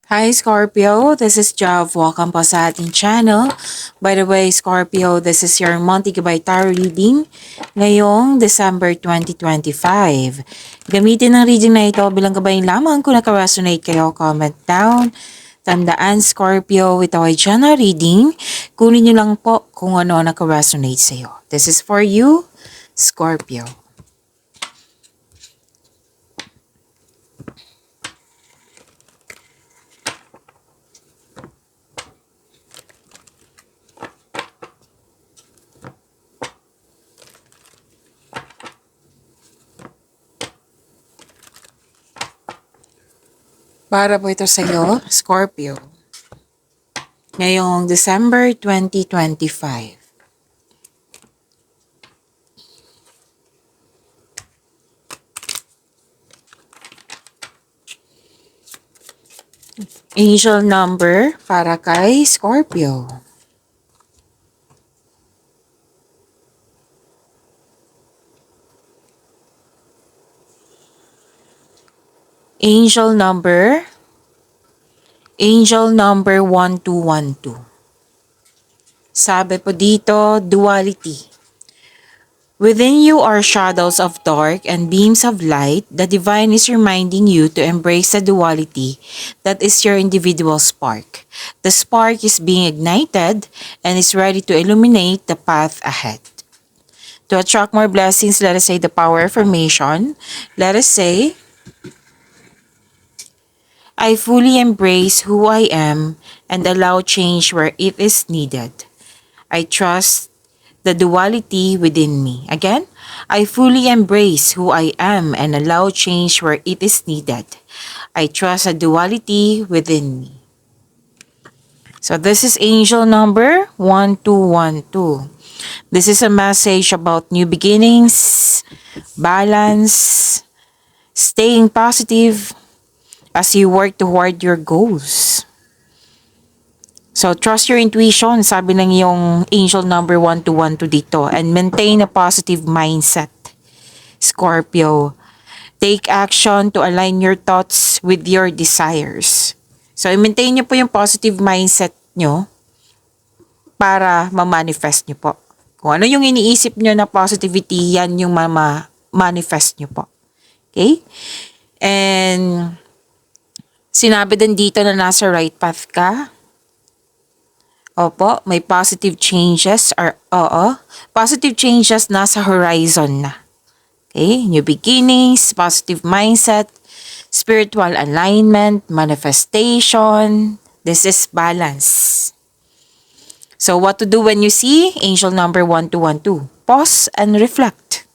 Hi Scorpio, this is Jav. Welcome po sa ating channel. By the way, Scorpio, this is your monthly Gabay Tarot reading ngayong December 2025. Gamitin ang reading na ito bilang gabay lamang. Kung naka-resonate kayo, comment down. Tandaan Scorpio, with our general reading, kunin nyo lang po kung ano naka-resonate sa iyo. This is for you, Scorpio. Para po ito sa iyo, Scorpio. Ngayong December 2025. Angel number para kay Scorpio. Angel number 1212. Sabi po dito, duality. Within you are shadows of dark and beams of light. The divine is reminding you to embrace the duality that is your individual spark. The spark is being ignited and is ready to illuminate the path ahead. To attract more blessings, let us say the power affirmation. Let us say, I fully embrace who I am and allow change where it is needed. I trust the duality within me. Again, I fully embrace who I am and allow change where it is needed. I trust the duality within me. So this is angel number 1212. This is a message about new beginnings, balance, staying positive, as you work toward your goals. So, trust your intuition, sabi ng iyong angel number 1212 dito, and maintain a positive mindset, Scorpio. Take action to align your thoughts with your desires. So, i-maintain nyo po yung positive mindset nyo para ma-manifest nyo po. Kung ano yung iniisip nyo na positivity, yan yung ma-manifest nyo po. Okay? And sinabi din dito na nasa right path ka. Opo, may positive changes positive changes nasa horizon na. Okay, new beginnings, positive mindset, spiritual alignment, manifestation. This is balance. So what to do when you see angel number 1212? Pause and reflect.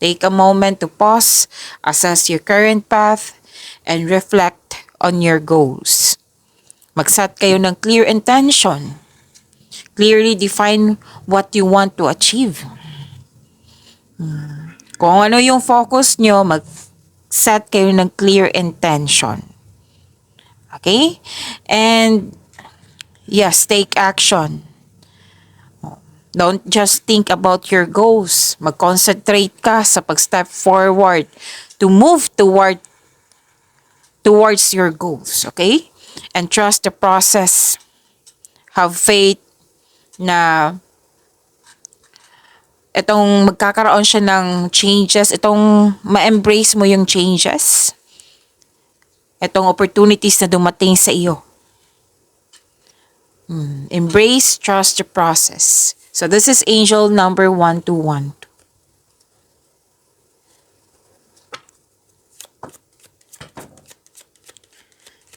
Take a moment to pause, assess your current path, and reflect on your goals. Mag-set kayo ng clear intention. Clearly define what you want to achieve. Kung ano yung focus nyo, mag-set kayo ng clear intention. Okay? And yes, take action. Don't just think about your goals. Mag-concentrate ka sa pag-step forward to move towards your goals. Okay? And trust the process. Have faith na itong magkakaroon siya ng changes, itong ma-embrace mo yung changes, itong opportunities na dumating sa iyo. Embrace, trust the process. So this is angel number 1212.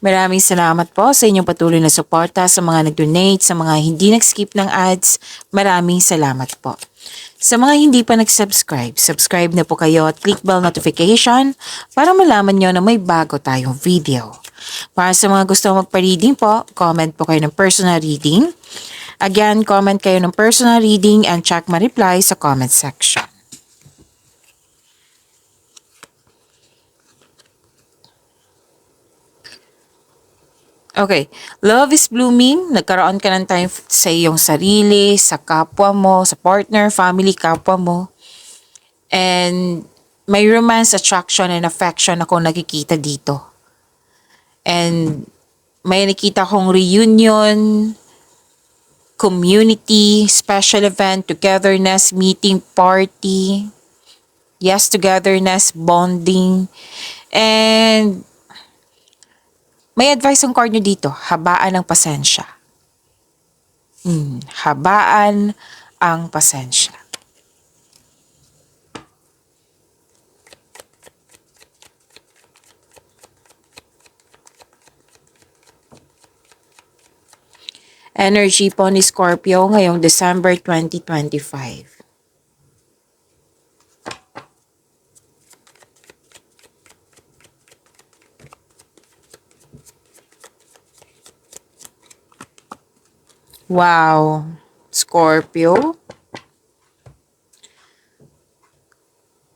Maraming salamat po sa inyong patuloy na suporta, sa mga nag-donate, sa mga hindi nag-skip ng ads. Maraming salamat po. Sa mga hindi pa nag-subscribe, subscribe na po kayo at click bell notification para malaman nyo na may bago tayong video. Para sa mga gusto magpa-reading po, comment po kayo ng personal reading. Again, comment kayo ng personal reading and check my reply sa comment section. Okay, love is blooming. Nagkaroon ka ng time sa iyong sarili, sa kapwa mo, sa partner, family, kapwa mo. And may romance, attraction, and affection ako nakikita dito. And May nakita kong reunion, community, special event, togetherness, meeting, party. Yes, togetherness, bonding. And may advice ang card nyo dito, habaan ng pasensya. Habaan ang pasensya. Energy po ni Scorpio ngayong December 2025. Wow, Scorpio.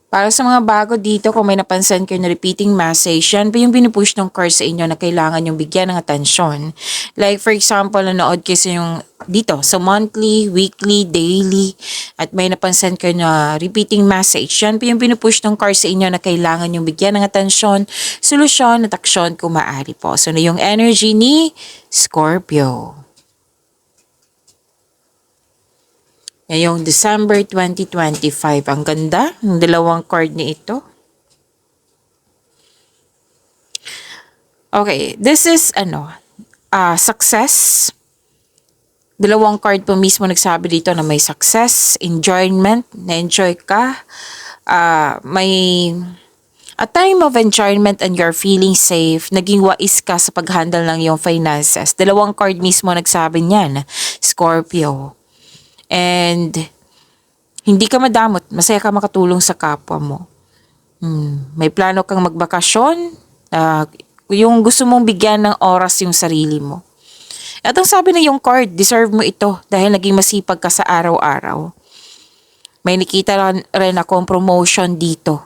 Para sa mga bago dito, kung may napansin kayo na repeating message, yan pa yung pinupush ng card sa inyo na kailangan yung bigyan ng atensyon. Like for example, nanood kayo sa yung dito, sa monthly, weekly, daily, at may napansin kayo na repeating message, yan pa yung pinupush ng card sa inyo na kailangan yung bigyan ng atensyon, solusyon at aksyon kung maaari po. So na yung energy ni Scorpio. Ngayong December 2025, ang ganda ng dalawang card ni ito. Okay, this is success. Dalawang card po mismo nagsabi dito na may success, enjoyment, na-enjoy ka, may a time of enjoyment and you're feeling safe, naging wais ka sa pag-handle ng iyong finances. Dalawang card mismo nagsabi niyan, Scorpio. And hindi ka madamot, masaya ka makatulong sa kapwa mo. May plano kang magbakasyon, yung gusto mong bigyan ng oras yung sarili mo. At ang sabi na yung card, deserve mo ito dahil naging masipag ka sa araw-araw. May nakita rin akong promotion dito.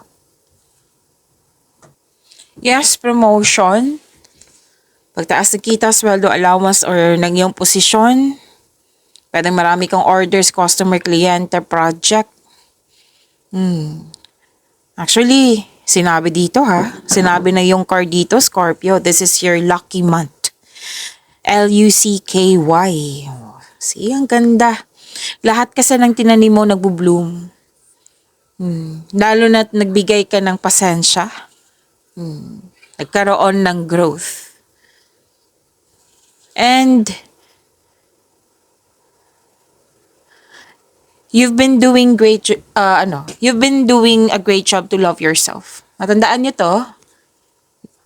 Yes, promotion. Pagtaas ng kita, sweldo, allowance, or ng iyong posisyon. Pwedeng marami kang orders, customer, kliyente, project. Actually, sinabi dito Sinabi na yung card dito, Scorpio, this is your lucky month. Lucky. See, ang ganda. Lahat kasi ng tinanim mo nagbo-bloom. Lalo na't nagbigay ka ng pasensya. Nagkaroon ng growth. And you've been doing you've been doing a great job to love yourself. Matandaan niyo to,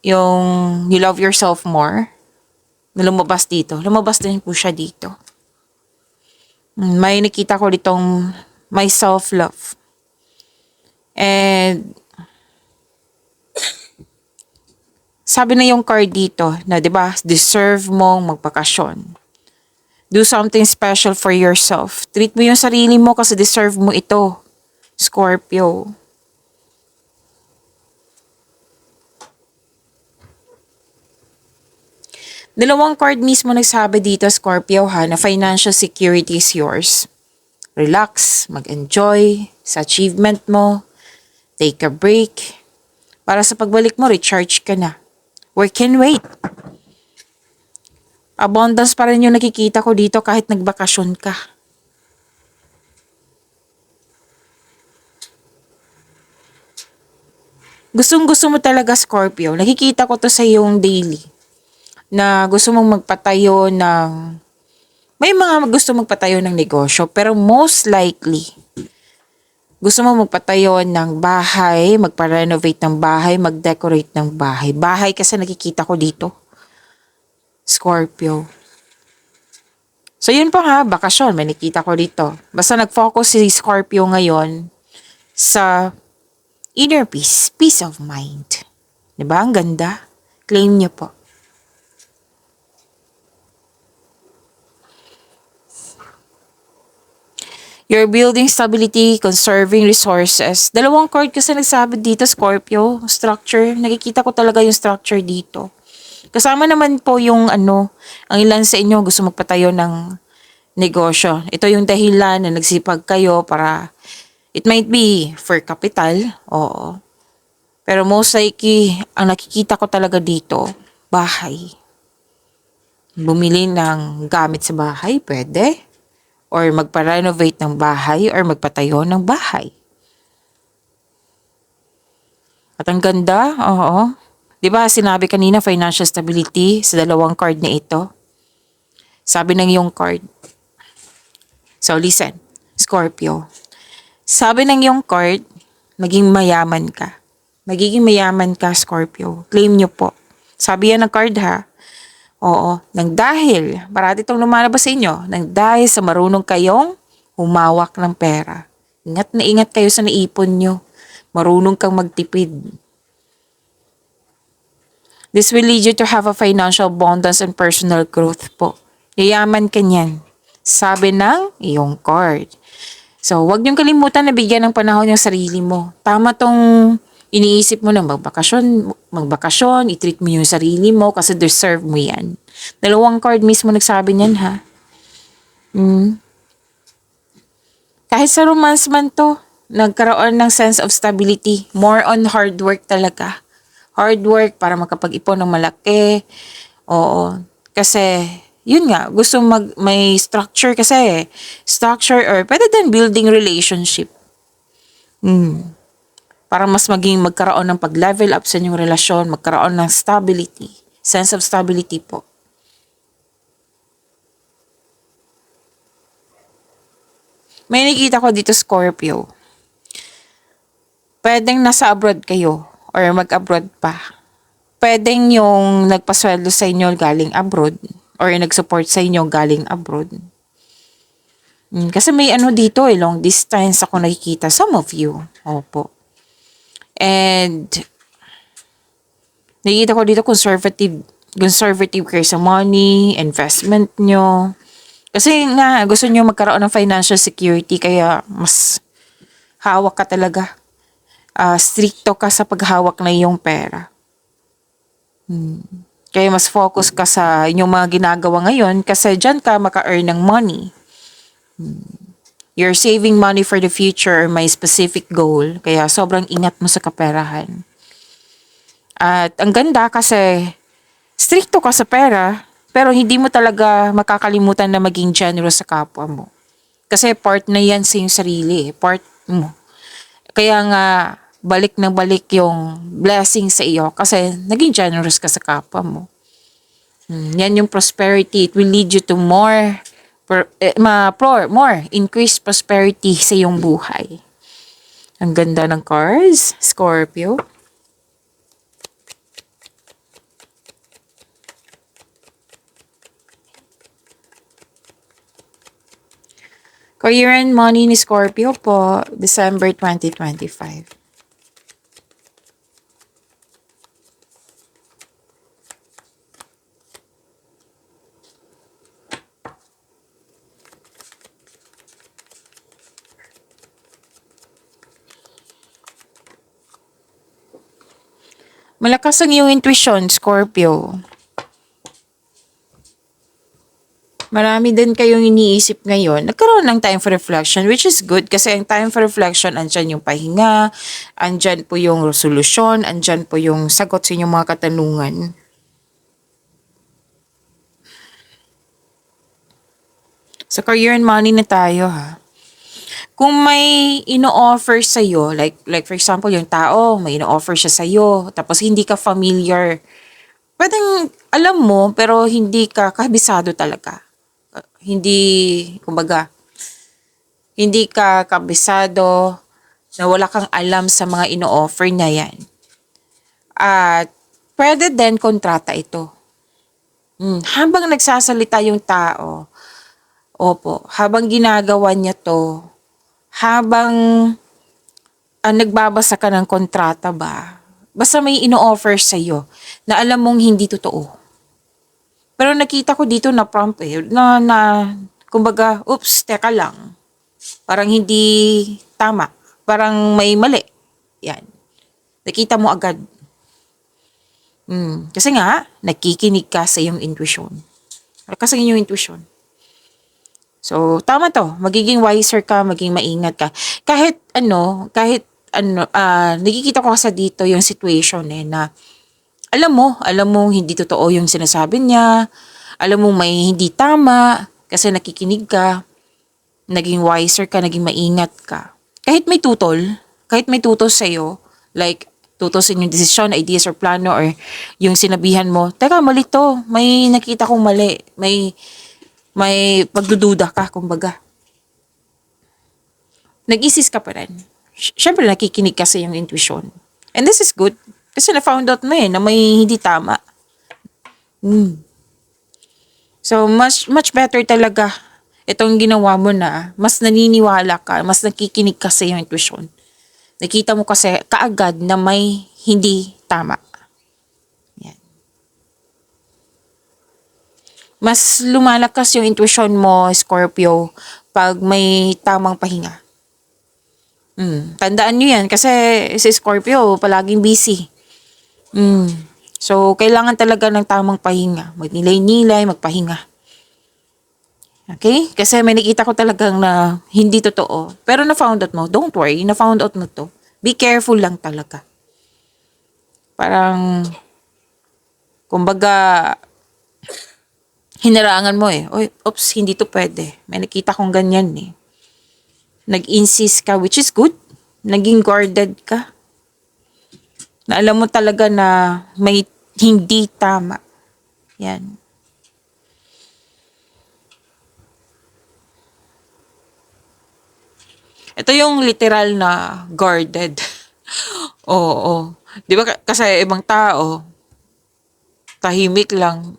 yung you love yourself more, na lumabas dito. Lumabas din po siya dito. May nakita ko ditong my self-love. And sabi na yung card dito na 'di ba, deserve mong magpakasyon. Do something special for yourself. Treat mo yung sarili mo kasi deserve mo ito, Scorpio. Dalawang card mismo nagsabi dito, Scorpio na financial security is yours. Relax, mag-enjoy sa achievement mo, take a break. Para sa pagbalik mo, recharge ka na. Work and wait. Abundance pa rin yung nakikita ko dito kahit nagbakasyon ka. Gustong-gusto mo talaga, Scorpio. Nakikita ko to sa iyong daily. Na gusto mong magpatayo ng... May mga gusto magpatayo ng negosyo, pero most likely, gusto mo magpatayo ng bahay, magpa-renovate ng bahay, mag-decorate ng bahay. Bahay kasi nakikita ko dito. Scorpio. So yun po bakasyon, may nakita ko dito. Basta nag-focus si Scorpio ngayon sa inner peace, peace of mind. Diba? Ang ganda. Claim niyo po. You're building stability, conserving resources. Dalawang card kasi nagsabi dito, Scorpio. Structure. Nakikita ko talaga yung structure dito. Kasama naman po yung ang ilan sa inyo gusto magpatayo ng negosyo. Ito yung dahilan na nagsipag kayo para, it might be for capital, oo. Pero most likely, ang nakikita ko talaga dito, bahay. Bumili ng gamit sa bahay, pwede. Or magpa-renovate ng bahay or magpatayo ng bahay. At ang ganda, oo. 'Di ba sinabi kanina financial stability sa dalawang card na ito? Sabi ng iyong card. So listen, Scorpio. Sabi ng iyong card, maging mayaman ka. Magiging mayaman ka, Scorpio. Claim nyo po. Sabi yan ng card ha. Oo, nang dahil, parati itong lumalabas sa inyo, nang dahil sa marunong kayong humawak ng pera. Ingat na ingat kayo sa naipon nyo. Marunong kang magtipid. This will lead you to have a financial abundance and personal growth po. Yayaman ka niyan. Sabi ng iyong card. So, huwag niyong kalimutan na bigyan ng panahon yung sarili mo. Tama tong iniisip mo na magbakasyon, i-treat mo yung sarili mo kasi deserve mo yan. Dalawang card mismo nagsabi niyan ha. Kahit sa romance man to, nagkaroon ng sense of stability. More on hard work talaga. Hard work para makapag-ipon ng malaki. Oo. Kasi, yun nga, gusto may structure kasi. Structure or pwede din building relationship. Para mas magkaroon ng pag-level up sa inyong relasyon, magkaroon ng stability. Sense of stability po. May nakita ko dito, Scorpio. Pwedeng nasa abroad kayo or mag-abroad pa. Pwedeng yung nagpasweldo sa inyo galing abroad or nag-support sa inyo galing abroad. Kasi may dito long distance ako nakikita. Some of you. Opo. And nakikita ko dito conservative kayo sa money, investment nyo. Kasi nga, gusto nyo magkaroon ng financial security kaya mas hawak ka talaga. Stricto ka sa paghawak na iyong pera. Kaya mas focus ka sa inyong mga ginagawa ngayon kasi dyan ka maka-earn ng money. You're saving money for the future or may specific goal. Kaya sobrang ingat mo sa kaperahan. At ang ganda kasi stricto ka sa pera pero hindi mo talaga makakalimutan na maging generous sa kapwa mo. Kasi part na yan sa iyong sarili. Part mo. Kaya nga balik na balik yung blessing sa iyo kasi naging generous ka sa kapwa mo. Yan yung prosperity. It will lead you to more increased prosperity sa iyong buhay. Ang ganda ng cards, Scorpio. Career and money ni Scorpio po, December 2025. Malakas ang iyong intuition, Scorpio. Marami din kayong iniisip ngayon. Nagkaroon ng time for reflection, which is good kasi ang time for reflection, andyan yung pahinga, andyan po yung solusyon, andyan po yung sagot sa inyong mga katanungan. Sa career and money na tayo ha. Kung may ino-offer sa'yo, like for example, yung tao, may ino-offer siya sa'yo, tapos hindi ka familiar, pwedeng alam mo, pero hindi ka kabisado talaga. Kumbaga, hindi ka kabisado na wala kang alam sa mga ino-offer niya yan. At pwede din kontrata ito. Habang nagsasalita yung tao, habang ginagawa niya to, habang nagbabasa ka ng kontrata ba, basta may ino-offer sa'yo na alam mong hindi totoo. Pero nakita ko dito na prompt kumbaga, oops, teka lang. Parang hindi tama. Parang may mali. Yan. Nakita mo agad. Kasi nga, nakikinig ka sa iyong intuition. Kasi iyong intuition. So, tama to. Magiging wiser ka, maging maingat ka. Kahit nakikita ko kasi dito yung situation na alam mo hindi totoo yung sinasabi niya. alam mo may hindi tama, kasi nakikinig ka, naging wiser ka, naging maingat ka. Kahit may tutol sa'yo, like, tutol sa inyong desisyon, ideas, or plano, or yung sinabihan mo, teka, mali to, may nakita kong mali, may pagdududa ka, kumbaga. Nag-isis ka pa rin. Siyempre, nakikinig ka sa iyong intuition. And this is good. Kasi na-found out mo na may hindi tama. So, much better talaga itong ginawa mo na mas naniniwala ka, mas nakikinig ka sa iyong intuition. Nakita mo kasi kaagad na may hindi tama. Yan. Mas lumalakas yung intuition mo, Scorpio, pag may tamang pahinga. Tandaan nyo yan kasi si Scorpio palaging busy. So, kailangan talaga ng tamang pahinga. Magnilay-nilay, magpahinga. Okay? Kasi may nakita ko talagang na hindi totoo. Pero na-found out mo, don't worry, na-found out mo to. Be careful lang talaga. Parang, kumbaga, hinarangan mo Oy, oops, hindi to pwede. May nakita kong ganyan Nag-insist ka, which is good. Naging guarded ka. Na alam mo talaga na may hindi tama. Yan. Ito yung literal na guarded. Oo. Di ba kasi ibang tao, tahimik lang,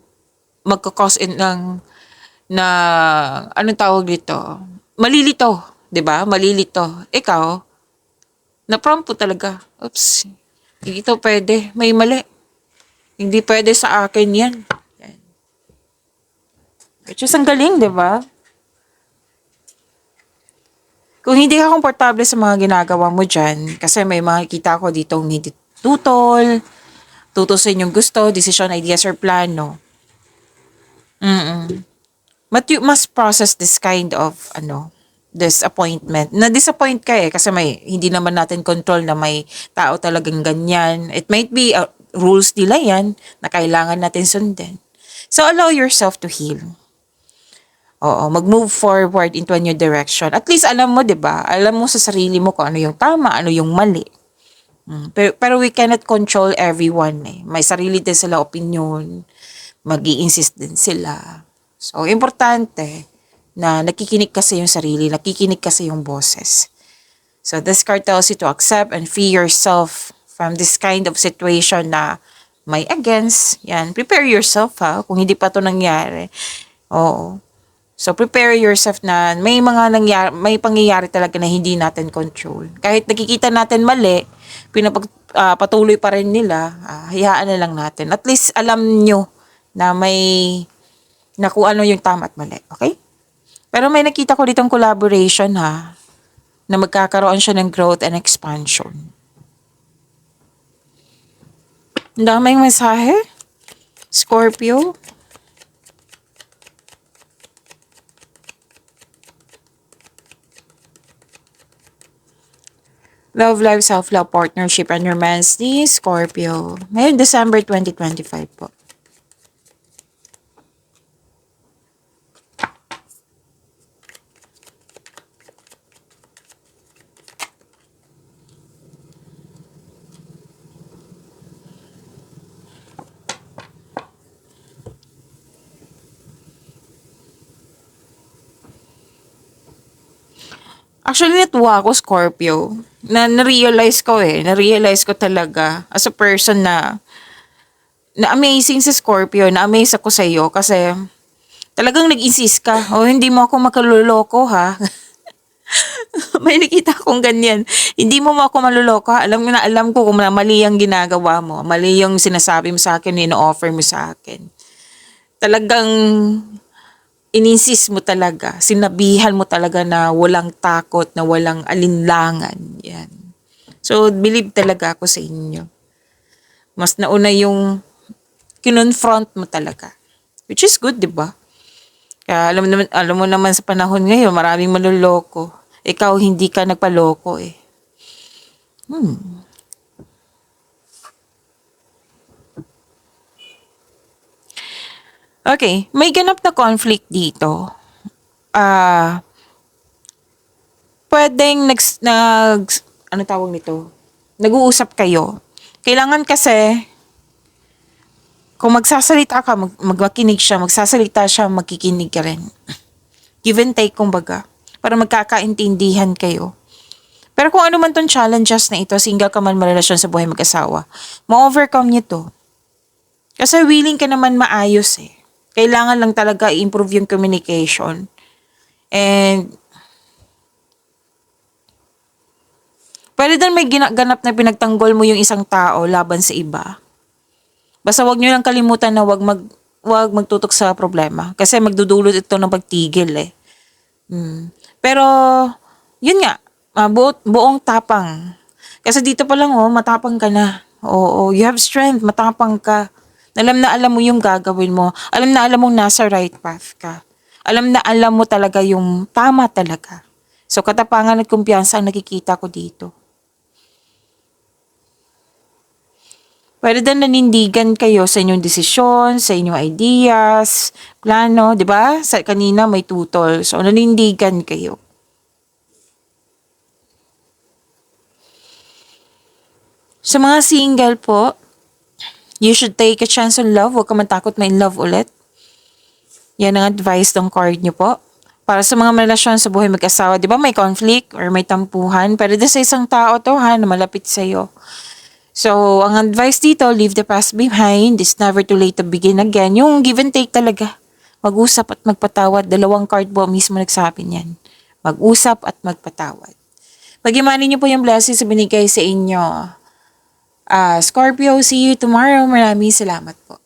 magkakause in na, anong tawag dito? Malilito. Di ba? Malilito. Ikaw, na-prompt po talaga. Oops. Hindi to pwede. May mali. Hindi pwede sa akin yan. Which is ang galing, di ba? Kung hindi ka komportable sa mga ginagawa mo dyan, kasi may makikita ko ditong hindi tutol sa inyong gusto, decision, ideas, or plano. But you must process this kind of, disappointment. Na-disappoint ka kasi hindi naman natin control na may tao talagang ganyan. It might be rules nila yan na kailangan natin sundin. So, allow yourself to heal. Oo, mag-move forward into a new direction. At least alam mo, 'di ba? Alam mo sa sarili mo kung ano yung tama, ano yung mali. Pero we cannot control everyone May sarili din sila opinion. Mag-i-insist din sila. So, importante na nakikinig kasi yung sarili, nakikinig kasi yung boses. So, this card tells you to accept and free yourself from this kind of situation na may against. Yan, prepare yourself kung hindi pa to nangyari. Oo. So, prepare yourself na may pangyayari talaga na hindi natin control. Kahit nakikita natin mali, patuloy pa rin nila, hayaan na lang natin. At least alam nyo na na kung ano yung tama at mali. Okay? Pero may nakita ko ditong collaboration na magkakaroon siya ng growth and expansion. Ang daming mensahe. Scorpio. Love life, self-love, partnership, and romance ni Scorpio. Ngayon, December 2025 po. Actually, natuwa ako, Scorpio. Na-realize ko Na-realize ko talaga as a person na amazing si Scorpio. Na-amaze ako sa iyo kasi talagang nag-insist ka. Hindi mo ako makaluloko May nakita akong ganyan. Hindi mo ako maluloko alam ko kung mali ang ginagawa mo. Mali yung sinasabi mo sa akin, ino-offer mo sa akin. Talagang ininsist mo talaga, sinabihan mo talaga na walang takot, na walang alinlangan. Yan. So, believe talaga ako sa inyo. Mas nauna yung kinonfront mo talaga. Which is good, di ba? Kaya alam mo naman sa panahon ngayon, maraming maluloko. Ikaw, hindi ka nagpaloko Okay, may ganap na conflict dito. Ah, pwedeng ano tawag nito? Nag-uusap kayo. Kailangan kasi, kung magsasalita ka, magmakinig siya, magsasalita siya, magkikinig ka rin. Give and take, kumbaga. Para magkakaintindihan kayo. Pero kung ano man tong challenges na ito, single ka man, marelasyon sa buhay mag-asawa, ma-overcome niyo to. Kasi willing ka naman maayos eh. Kailangan lang talaga i-improve yung communication. And pwede din may ginaganap na pinagtanggol mo yung isang tao laban sa iba. Basta wag nyo lang kalimutan na wag magtutok sa problema. Kasi magdudulot ito ng pagtigil eh. Pero, yun nga, buong tapang. Kasi dito pa lang matapang ka na. Oo, you have strength, matapang ka. Na alam mo yung gagawin mo. Alam na alam mong nasa right path ka. Alam na alam mo talaga yung tama talaga. So, katapangan at kumpiyansa ang nakikita ko dito. Pwede din nanindigan kayo sa inyong desisyon, sa inyong ideas, plano, di ba? Sa kanina may tutol. So, nanindigan kayo. Sa mga single po, you should take a chance on love. Huwag ka matakot na in love ulit. Yan ang advice ng card nyo po. Para sa mga relasyon sa buhay mag-asawa, di ba may conflict or may tampuhan? Pero sa isang tao to ha, na malapit sa'yo. So, ang advice dito, leave the past behind. It's never too late to begin again. Yung give and take talaga. Mag-usap at magpatawad. Dalawang card po mismo nagsabi niyan. Mag-usap at magpatawad. Pag-imanin niyo po yung blessings na binigay sa inyo. Scorpio, see you tomorrow. Maraming salamat po.